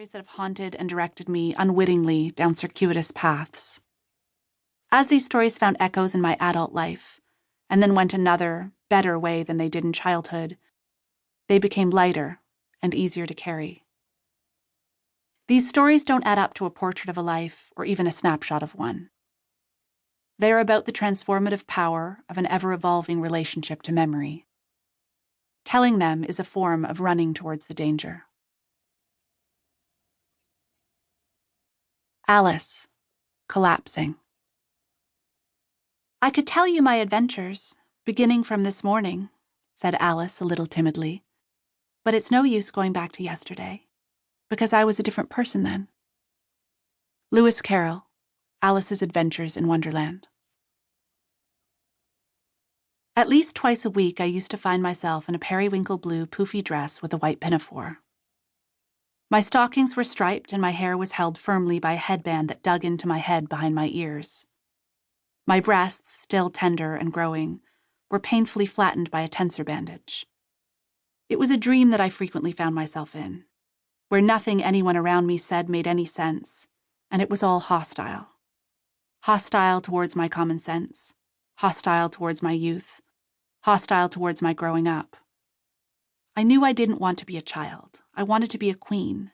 stories that have haunted and directed me unwittingly down circuitous paths. As these stories found echoes in my adult life, and then went another, better way than they did in childhood, they became lighter and easier to carry. These stories don't add up to a portrait of a life or even a snapshot of one. They are about the transformative power of an ever-evolving relationship to memory. Telling them is a form of running towards the danger. Alice, collapsing. "I could tell you my adventures, beginning from this morning," said Alice a little timidly. "But it's no use going back to yesterday, because I was a different person then." Lewis Carroll, Alice's Adventures in Wonderland. At least twice a week I used to find myself in a periwinkle blue poofy dress with a white pinafore. My stockings were striped and my hair was held firmly by a headband that dug into my head behind my ears. My breasts, still tender and growing, were painfully flattened by a tensor bandage. It was a dream that I frequently found myself in, where nothing anyone around me said made any sense, and it was all hostile. Hostile towards my common sense, hostile towards my youth, hostile towards my growing up. I knew I didn't want to be a child. I wanted to be a queen.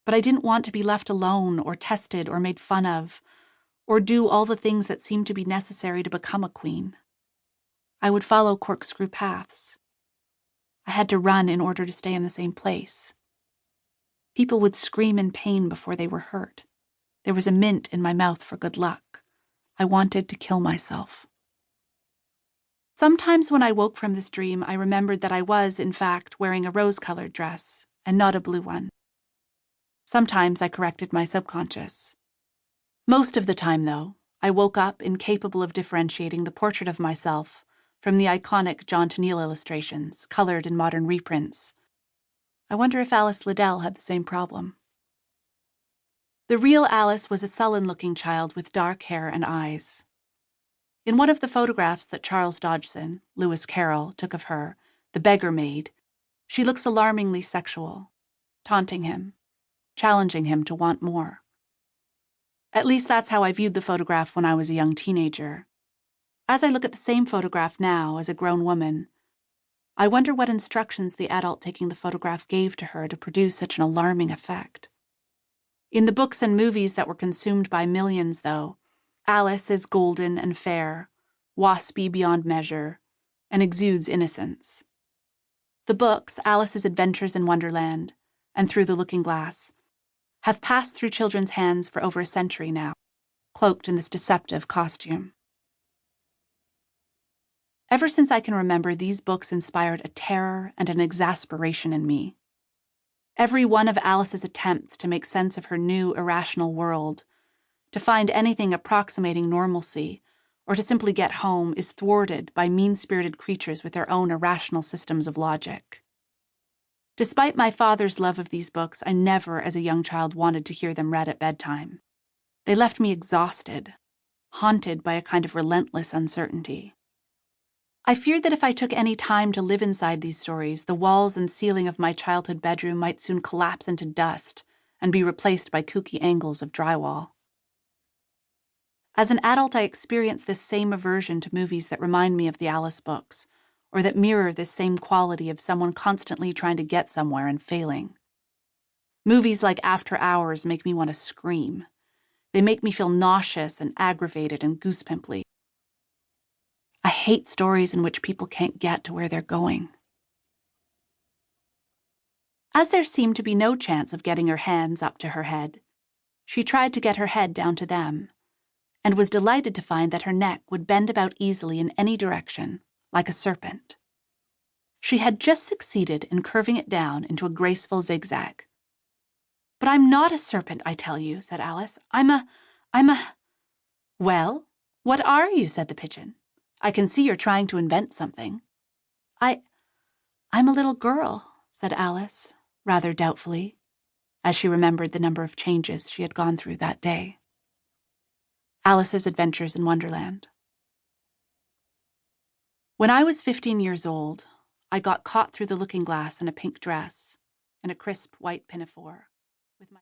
But I didn't want to be left alone or tested or made fun of, or do all the things that seemed to be necessary to become a queen. I would follow corkscrew paths. I had to run in order to stay in the same place. People would scream in pain before they were hurt. There was a mint in my mouth for good luck. I wanted to kill myself. Sometimes when I woke from this dream, I remembered that I was, in fact, wearing a rose-colored dress, and not a blue one. Sometimes I corrected my subconscious. Most of the time, though, I woke up incapable of differentiating the portrait of myself from the iconic John Tenniel illustrations, colored in modern reprints. I wonder if Alice Liddell had the same problem. The real Alice was a sullen-looking child with dark hair and eyes. In one of the photographs that Charles Dodgson, Lewis Carroll, took of her, the beggar maid, she looks alarmingly sexual, taunting him, challenging him to want more. At least that's how I viewed the photograph when I was a young teenager. As I look at the same photograph now as a grown woman, I wonder what instructions the adult taking the photograph gave to her to produce such an alarming effect. In the books and movies that were consumed by millions, though, Alice is golden and fair, waspy beyond measure, and exudes innocence. The books, Alice's Adventures in Wonderland and Through the Looking Glass, have passed through children's hands for over a century now, cloaked in this deceptive costume. Ever since I can remember, these books inspired a terror and an exasperation in me. Every one of Alice's attempts to make sense of her new, irrational world, to find anything approximating normalcy, or to simply get home, is thwarted by mean-spirited creatures with their own irrational systems of logic. Despite my father's love of these books, I never, as a young child, wanted to hear them read at bedtime. They left me exhausted, haunted by a kind of relentless uncertainty. I feared that if I took any time to live inside these stories, the walls and ceiling of my childhood bedroom might soon collapse into dust and be replaced by kooky angles of drywall. As an adult, I experience this same aversion to movies that remind me of the Alice books, or that mirror this same quality of someone constantly trying to get somewhere and failing. Movies like After Hours make me want to scream. They make me feel nauseous and aggravated and goosepimply. I hate stories in which people can't get to where they're going. As there seemed to be no chance of getting her hands up to her head, she tried to get her head down to them, and was delighted to find that her neck would bend about easily in any direction, like a serpent. She had just succeeded in curving it down into a graceful zigzag. "But I'm not a serpent, I tell you," said Alice. I'm a... "Well, what are you?" said the pigeon. "I can see you're trying to invent something." I'm a little girl," said Alice, rather doubtfully, as she remembered the number of changes she had gone through that day. Alice's Adventures in Wonderland. When I was 15 years old, I got caught through the looking glass in a pink dress and a crisp white pinafore.